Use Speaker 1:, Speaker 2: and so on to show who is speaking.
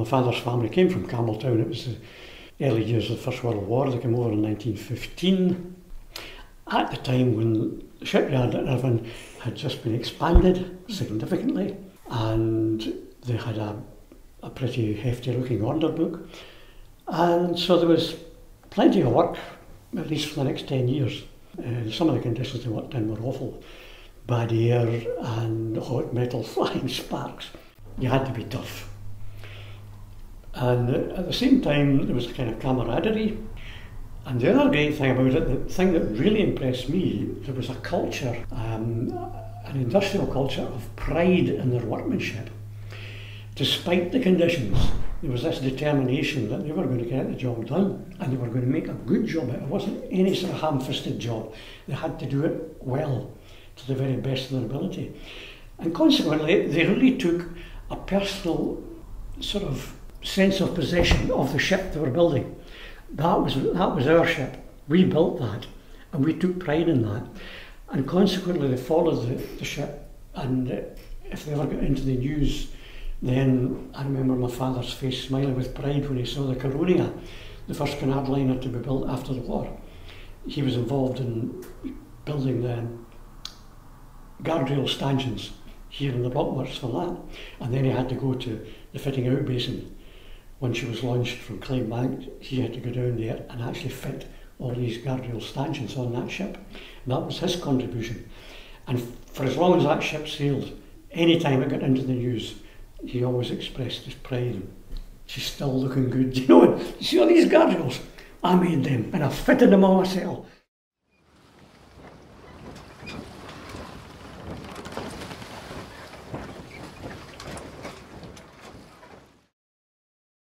Speaker 1: father's family came from Campbeltown. It was the early years of the First World War. They came over in 1915, at the time when the shipyard at Irvine had just been expanded significantly, and they had a pretty hefty looking order book, and so there was plenty of work, at least for the next 10 years. Some of the conditions they worked in were awful. Bad air and hot metal flying sparks. You had to be tough. And at the same time, there was a kind of camaraderie. And the other great thing about it, the thing that really impressed me, there was a culture, an industrial culture of pride in their workmanship. Despite the conditions, there was this determination that they were going to get the job done, and they were going to make a good job of it. It wasn't any sort of ham-fisted job. They had to do it well, to the very best of their ability. And consequently, they really took a personal sort of sense of possession of the ship they were building. That was our ship. We built that, and we took pride in that. And consequently, they followed the ship, and if they ever got into the news, then I remember my father's face smiling with pride when he saw the Grania, the first canard liner to be built after the war. He was involved in building the guardrail stanchions here in the blockworks for that, and then he had to go to the fitting out basin. When she was launched from Clydebank, he had to go down there and actually fit all these guardrail stanchions on that ship. And that was his contribution. And for as long as that ship sailed, any time it got into the news, he always expressed his pride. She's still looking good. You know, you see all these guardrails? I made them and I fitted them all myself.